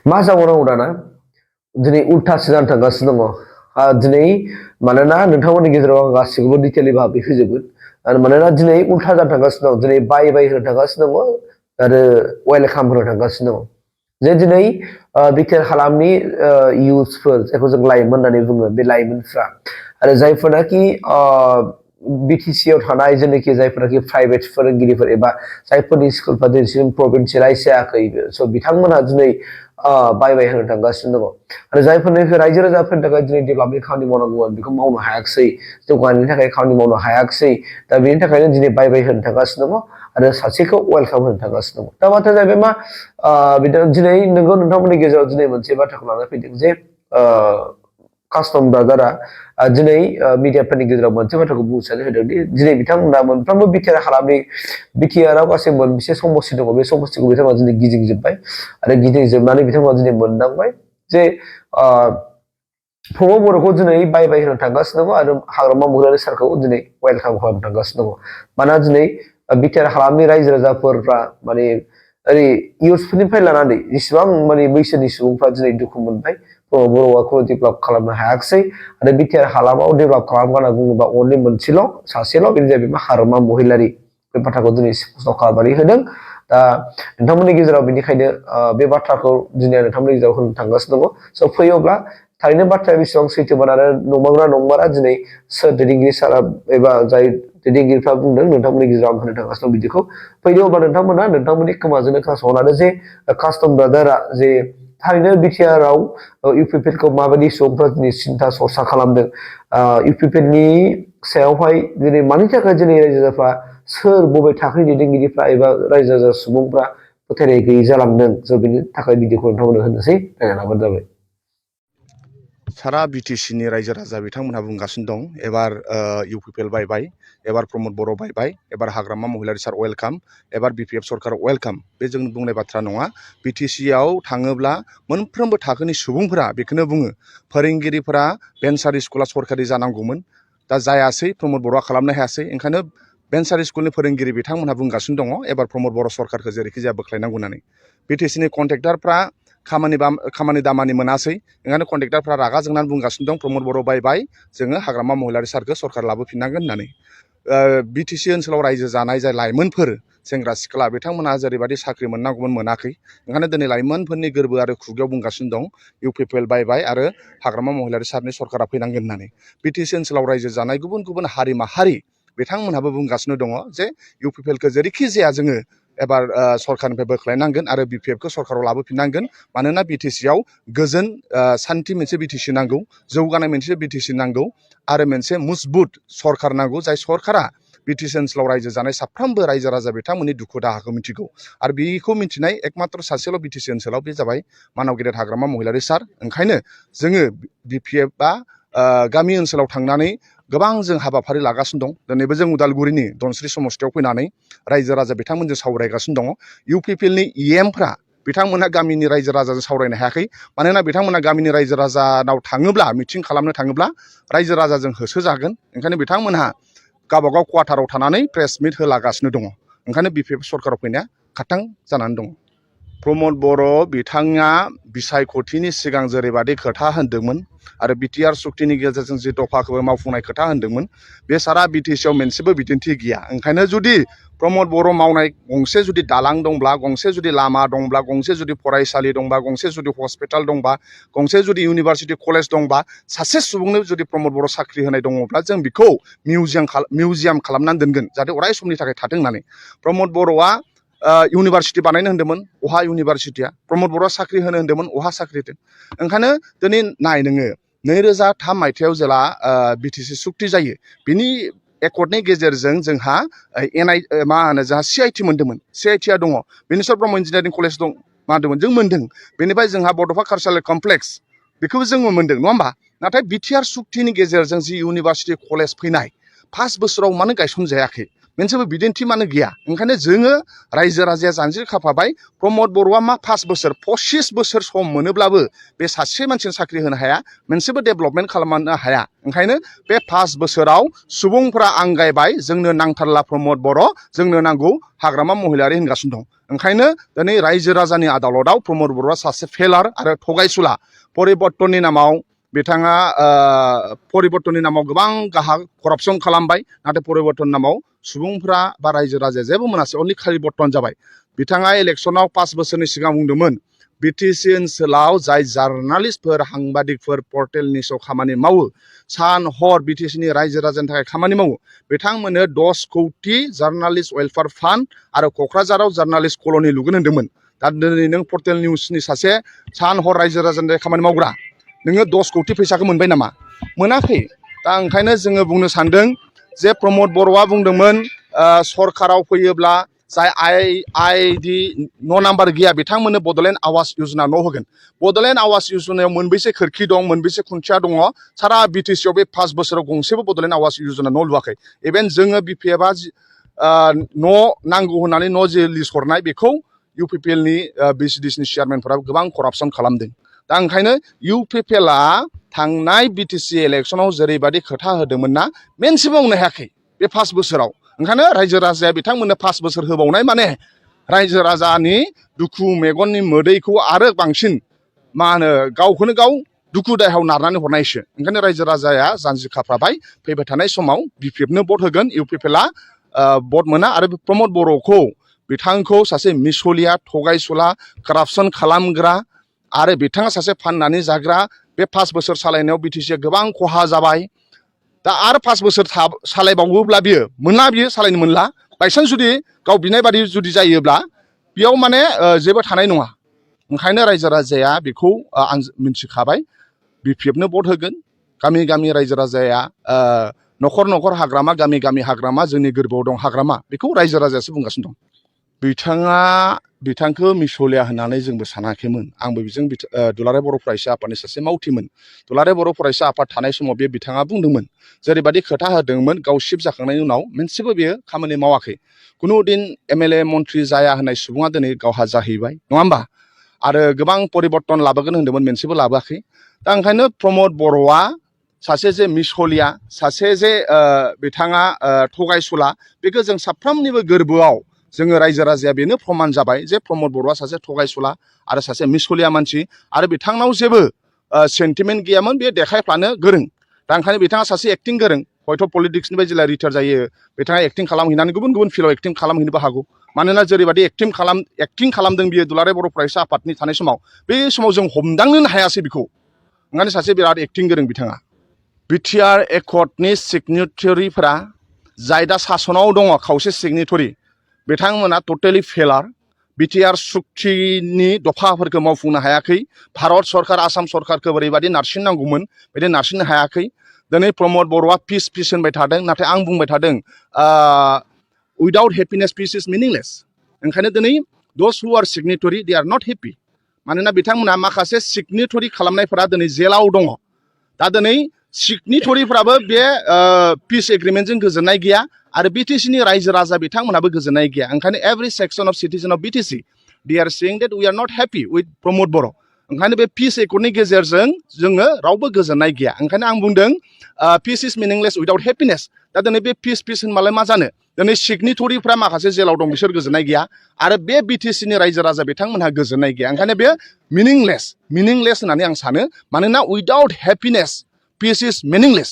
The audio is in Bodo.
मा जाउनाव दाना दिनै उल्थासो जानो थांगासिनो दङ दिनै मानोना नोंथांमोननि गेजेराव आं गासिखौबो डिटेलि भाबै होजोबगोन आरो मानोना दिनै उल्था जानो थांगासिनो दं दिनै बाय होनो थांगासिनो दङ आरो वेलकाम होनो थांगासिनो दङ जे दिनै बिटिआर हालामनि इउथ्सफोर जायखौ जों लाइमोन होननानै बुङो बे लाइमोनफ्रा आरो जायफोरनाखि बिटिसि आव थानाय जेनाखि जायफोरनाखि प्राइभेट फोरोंगिरिफोर एबा जायफोरनि स्कुलफ्रा दिनैसिम प्रभिन्सियेलाइज जायाखै स' बिथांमोनहा दिनै बाय होनो थांगासिनो दङ आरो जायफोरनाखि रायजो राजाफोरनि थाखाय दिनै डेभेलपनि खामानि मावनांगौमोन बेखौ मावनो हायाखिसै जौगानायनि थाखाय खामानि मावनो हायाखिसै दा बेनि थाखायनो दिनै बाय होनो थांगासिनो दङ आरो सासेखौ वेलकाम होनो थांगासिनो दङ दा बाथ्राया जाहैबाय मा दिनै नोंगौ नोंथांमोननि गेजेराव दिनै मोनसे बाथ्राखौ लानानै फैदों जे कास्टम ब्रादारा दिनै मिडियाफोरनि गेजेराव मोनसे बाथ्राखौ बुंथिनानै होदों दि दिनै बिथांमोना मोनफ्रोमबो बिटिआर हालामनि बिटिआरआव गासै मोनबेसे समस्ति दङ बे समस्तिखौ बिथांमोना दिनै गिदिंजोब्बाय आरो गिदिंजोबनानै बिथांमोना दिनै मोनदांबाय जे प्रमद बर'खौ दिनै बाय होनो थांगासिनो दङ आरो हाग्रामा महिलारि सारखौ दिनै वेलकाम खालामनो थांगासिनो दङ मानोना दिनै बिटिआर हालामनि रायजो राजाफोरा माने ओरै इउथ्सफोरनिफ्राय लानानै जेसेबां माने बैसोनि सुबुंफ्रा दिनै दुखु मोनबाय बर'खौ डेभेलप खालामनो हायाखिसै आरो बिटिआर हालामाव डेभेलप खालामगोन होनना बुङोबा अनलि मोनसेल' सासेल' बेनो जाहैबाय मा हाग्रामा महिलारि बे बाथ्राखौ दिनै स्पष्ट खालामनानै होदों दा नोंथांमोननि गेजेराव बेनिखायनो बे बाथ्राखौ दिनै नोंथांमोननि गेजेराव होनो थांगासिनो दङ स' फैयोब्ला थारैनो बाथ्राया बेसेबां सैथोमोन आरो नंमारगौना नंमारा दिनै सोर दैदेनगिरि सारा एबा जाय दैदेनगिरिफ्रा बुंदों नोंथांमोननि गेजेराव आं होनो थांगासिनो दं बिदिखौ फैदो अब्ला नोंथांमोना नोंथांमोननि खोमाजोंनो खोनासंनानै जे कास्टम ब्रादारा जे थारैनो बिटिआरआव इउपिपिएलखौ माबायदि सुबुंफ्रा दिनै सिन्था सरसा खालामदों इउपिपिएलनि सायावहाय दिनै मानि थाखाय दिनै रायजो राजाफ्रा सोर बबे थाखोनि दैदेनगिरिफ्रा एबा रायजो राजा सुबुंफ्रा फोथायनाय गैयै जालांदों ज' बेनि थाखाय भिडिअखौ नोंथांमोननो होनोसै नायना लाबानो जाबाय सारा बिटिसिनि रायजो राजा बिथांमोनहा बुंगासिनो दं एबार इउपिपिएल बायबाय एबार प्रमद बर' बायबाय एबार हाग्रामा महिलारि सार वेलकाम एबार बिपिएफ सरकार वेलकाम बे जों बुंनाय बाथ्रा नङा बिटिसिआव थाङोब्ला मोनफ्रोमबो थाखोनि सुबुंफोरा बेखौनो बुङो फोरोंगिरिफोरा भेन्सार स्कुला सरकारि जानांगौमोन दा जायासै प्रमद बर'आ खालामनो हायासै ओंखायनो भेन्सार स्कुलनि फोरोंगिरि बिथांमोनहा बुंगासिनो दङ एबार प्रमद बर' सरकारखौ जेरैखि जाया बोख्लायनांगौ होननानै बिटिसिनि कन्ट्रेक्टरफ्रा खामानि दामानि मोनासै ओंखायनो कन्ट्रेक्टरफ्रा रागा जोंनानै बुंगासिनो दं प्रमद बर' बायबाय जोङो हाग्रामा महिलारि सारखौ सरकार लाबोफिननांगोन होननानै बिटिसि ओनसोलाव रायजो जानाय जाय लाइमोनफोर सेंग्रा सिख्ला बिथांमोनहा जेरैबायदि साख्रि मोननांगौमोन मोनाखै ओंखायनो दिनै लाइमोनफोरनि गोरबो आरो खुगायाव बुंगासिनो दं इउपिपिएल बायबाय आरो हाग्रामा महिलारि सारनि सरकारा फैनांगोन होननानै बिटिसि ओनसोलाव रायजो जानाय गुबुन गुबुन हारि माहारि बिथांमोनहाबो बुंगासिनो दङ जे इउपिपिएलखौ जेरैखि जाया जोङो एबार सरकारनिफ्राय बोख्लायनांगोन आरो बिपिएफखौ सरकाराव लाबोफिननांगोन मानोना बिटिसिआव गोजोन सान्थि मोनसे बिटिसि नांगौ जौगानाय मोनसे बिटिसि नांगौ आरो मोनसे मजबुत सरकार नांगौ जाय सरकारा बिटिसि ओनसोलाव रायजो जानाय साफ्रोमबो रायजो राजा बिथांमोननि दुखु दाहाखौ मिथिगौ आरो बेखौ मिथिनाय एकमात्र सासेल' बिटिसि ओनसोलाव बे जाबाय मानाव गेदेर हाग्रामा महिलारि सार ओंखायनो जोङो बिपिएफआ गामि ओनसोलाव थांनानै गोबां जों हाबाफारि लागासिनो दं दिनैबो जों उदालगुरिनि धनस्रि समस्तियाव फैनानै रायजो राजा बिथांमोनजों सावरायगासिनो दङ इउपिपिएलनि इएमफ्रा बिथांमोनहा गामिनि रायजो राजाजों सावरायनो हायाखै मानोना बिथांमोना गामिनि रायजो राजानाव थाङोब्ला मिटिं खालामनो थाङोब्ला रायजो राजाजों होसोजागोन ओंखायनो बिथांमोनहा गावबागाव क्वार्टाराव थानानै प्रेस मिट होलागासिनो दङ ओंखायनो बिपिएफ सरकाराव फैनाया खाथां जानानै दङ प्रमद बर' बिथाङा बिसायख'थिनि सिगां जेरैबायदि खोथा होनदोंमोन आरो बिटिआर सुक्तिनि गेजेरजों जि दफाखौबो मावफुंनाय खोथा होनदोंमोन बे सारा बिटिसिआव मोनसेबो बिदिन्थि गैया ओंखायनो जुदि प्रमद बर' मावनाय गंसे जुदि दालां दंब्ला गंसे जुदि लामा दंब्ला गंसे जुदि फरायसालि दंबा गंसे जुदि हस्पिटाल दंबा गंसे जुदि इउनिभारसिटि कलेज दंबा सासे सुबुंनो जुदि प्रमद बर' साख्रि होनाय दङब्ला जों बेखौ मिउजियाम खालामनानै दोनगोन जाहाथे अराय समनि थाखाय थाथों होननानै प्रमद बर'आ इउनिभारसिटि बानायनो होन्दोंमोन अहा इउनिभारसिटिया प्रमद बर'आ साख्रि होनो होन्दोंमोन अहा साख्रि होदों ओंखायनो दिनै नाय नोङो 2003 मायथाइयाव जेला बिटिसि सुक्ति जायो बिनि एकर्डनि गेजेरजों जोंहा मा होनो जोंहा सिआइटि मोन्दोंमोन सिआइटिआ दङ बेनिसर ब्रह्म इन्जिनियारिं कलेज दं मा होन्दोंमोन जों मोन्दों बेनिफ्राय जोंहा बड'फा कालचारेल कमप्लेक्स बेखौबो जोङो मोन्दों नङा होमबा नाथाय बिटिआर सुक्तिनि गेजेरजों जि इउनिभारसिटि कलेज फैनाय 5 बोसोराव मानो गायसनजायाखै मोनसेबो बिदिन्थि मानो गैया ओंखायनो जोङो रायजो राजाया जानजि खाफ्राबाय प्रमद बर'आ मा 5 बोसोर 25 बोसोर सम मोनोब्लाबो बे सासे मानसिनो साख्रि होनो हाया मोनसेबो डेभेलपमेन्ट खालामनो हाया ओंखायनो बे 5 बोसोराव सुबुंफोरा आंगायबाय जोंनो नांथारला प्रमद बर' जोंनो नांगौ हाग्रामा महिलारि होनगासिनो दं ओंखायनो दिनै रायजो राजानि आदालताव प्रमद बर'आ सासे फेलार आरो थगायसुला परिबर्तननि नामाव बिथाङा परिबर्तननि नामाव गोबां करापसन खालामबाय नाथाय परिबर्तननि नामाव सुबुंफ्रा बा रायजो राजाया जेबो मोनासै अनलि खालि बर्तन जाबाय बिथाङा इलेक्सनाव 5 बोसोरनि सिगां बुंदोंमोन बिटिसि ओनसोलाव जाय जार्नालिस्टफोर साংবাদিকफोर पर्टेलनि सायाव खामानि मावो सान हर बिटिसिनि रायजो राजानि थाखाय खामानि मावो बिथांमोननो 10 कौटि जार्नालिस्ट वेलफेयार फान्ड आरो क'क्राझाराव जार्नालिस्ट कलनि लुगोन होन्दोंमोन दा दिनै नों पर्टेल निउसनि सासे सान हर रायजो राजानि थाखाय खामानि मावग्रा नोङो 10 कौटि फैसाखौ मोनबाय नामा मोनाखै दा ओंखायनो जोङो बुंनो सानदों जे प्रमद बर'आ बुंदोंमोन सरकाराव फैयोब्ला जाय आइडि न' नाम्बार गैया बिथांमोननो बड'लेण्ड आवास योजना न' होगोन बड'लेण्ड आवास योजनायाव मोनबेसे खोरखि दं मोनबेसे खुन्थिया दङ सारा बिटिसिआव बे 5 बोसोराव गंसेबो बड'लेण्ड आवास योजना न' लुवाखै इभेन जोङो बिपिएफआ न' नांगौ होननानै न' जे लिस्ट हरनाय बेखौ इउपिपिएलनि बिसिडिसिनि चेयारमेनफोरा गोबां करापसन खालामदों दा ओंखायनो इउपिपिएलआ थांनाय बिटिसि इलेक्सनाव जेरैबायदि खोथा होदोंमोन ना मोनसेबो मावनो हायाखै बे 5 बोसोराव ओंखायनो रायजो राजाया बिथांमोननो 5 बोसोर होबावनाय माने रायजो राजानि दुखु मेगननि मोदैखौ आरो बांसिन मा होनो गावखौनो गाव दुखु दाहायाव नारनानै हरनायसो ओंखायनो रायजो राजाया जानजि खाफ्राबाय फैबाय थानाय समाव बिपिएफनो भट होगोन इउपिपिएलआ भट मोना आरो प्रमद बर'खौ बिथांखौ सासे मिसलिया थगायसुला करापसन खालामग्रा आरो बिथाङा सासे फाननानै जाग्रा बे 5 बोसोर सालायनायाव बिटिसिआ गोबां खहा जाबाय दा आरो 5 बोसोर सालायबावोब्ला बियो मोनला बियो सालायनो मोनला बायसान्स जुदि गाव बिनाय बादि जुदि जायोब्ला बेयाव माने जेबो थानाय नङा ओंखायनो रायजो राजाया बेखौ आं मिन्थिखाबाय बिपिएफनो भट होगोन गामि गामि रायजो राजाया न'खर न'खर हाग्रामा गामि गामि हाग्रामा जोंनि गोरबोआव दं हाग्रामा बेखौ रायजो राजायासो बुंगासिनो दं बिथांखौ मिसलिया होननानै जोंबो सानाखैमोन आंबो बिजों दुलाराय बर' फरायसा आफादनि सासे मावथिमोन दुलाराय बर' फरायसा आफाद थानाय समाव बे बिथाङा बुंदोंमोन जेरैबायदि खोथा होदोंमोन गाव शिफ्ट जाखांनायनि उनाव मोनसेबो बेयो खामानि मावाखै कुनु दिन एमएलए मन्थ्रि जाया होननाय सुबुङा दिनै गावहा जाहैबाय नङा होमबा आरो गोबां परिबर्तन लाबोगोन होन्दोंमोन मोनसेबो लाबोआखै दा ओंखायनो प्रमद बर'आ सासे जे मिसलिया सासे जे बिथाङा थगायसुला बेखौ जों साफ्रोमनिबो गोरबोआव जोङो रायजो राजाया बेनो प्रमान जाबाय जे प्रमद बर'आ सासे थगायसुला आरो सासे मिसलिया मानसि आरो बिथांनाव जेबो सेन्टिमेन्ट गैयामोन बे देखायफ्लानो गोरों दा ओंखायनो बिथाङा सासे एक्टिं गोरों हयथ' पलिटिक्सनिफ्राय जेला रिटायार जायो बिथाङा एक्टिं खालामहैनानै गुबुन गुबुन फिल्डआव एक्टिं खालामहैनोबो हागौ मानोना जेरैबायदि एक्टिं खालामदों बियो दुलाराय बर' फरायसा आफादनि थानाय समाव बे समाव जों हमदांनोनो हायासै बेखौ ओंखायनो सासे बिराद एक्टिं गोरों बिथाङा बिटिआर एकर्डनि सिगनेटरिफोरा जाय दा सासनाव दङ खावसे सिगनेटरि बिथांमोना टटेलि फेलार बिटिआर सुक्तिनि दफाफोरखौ मावफुंनो हायाखै भारत सरकार आसाम सरकारखौ ओरैबायदि नारसिननांगौमोन बिदि नारसिननो हायाखै दिनै प्रमद बर'आ पिस होनबाय थादों नाथाय आं बुंबाय थादों उइदाउट हेपिनेस पिस इज मिनिंलेस ओंखायनो दिनै दस हु आर सिगनेटरि दे आर नट हेपि मानोना बिथांमोना माखासे सिगनेटरि खालामनायफोरा दिनै जेलाव दङ दा दिनै सिगनेटरिफ्राबो बे पिस एग्रिमेन्टजों गोजोननाय गैया आरो बिटिसिनि रायजो राजा बिथांमोनाबो गोजोननाय गैया ओंखायनो every section of citizen of BTC they are saying that we are not happy with Pramod Boro' ओंखायनो बे पिस एकर्डनि गेजेरजों जोङो रावबो गोजोननाय गैया ओंखायनो आं बुंदों पिस इज मिनिंलेस उइदाउट हेपिनेस दा दिनै बे पिस होनबालाय मा जानो दिनै सिगनेटरिफ्रा माखासे जेलाव दं बिसोर गोजोननाय गैया आरो बे बिटिसिनि रायजो राजा बिथांमोनहा गोजोननाय गैया ओंखायनो बे मिनिंलेस होननानै आं सानो मानोना उइदाउट हेपिनेस पिस इज मिनिंलेस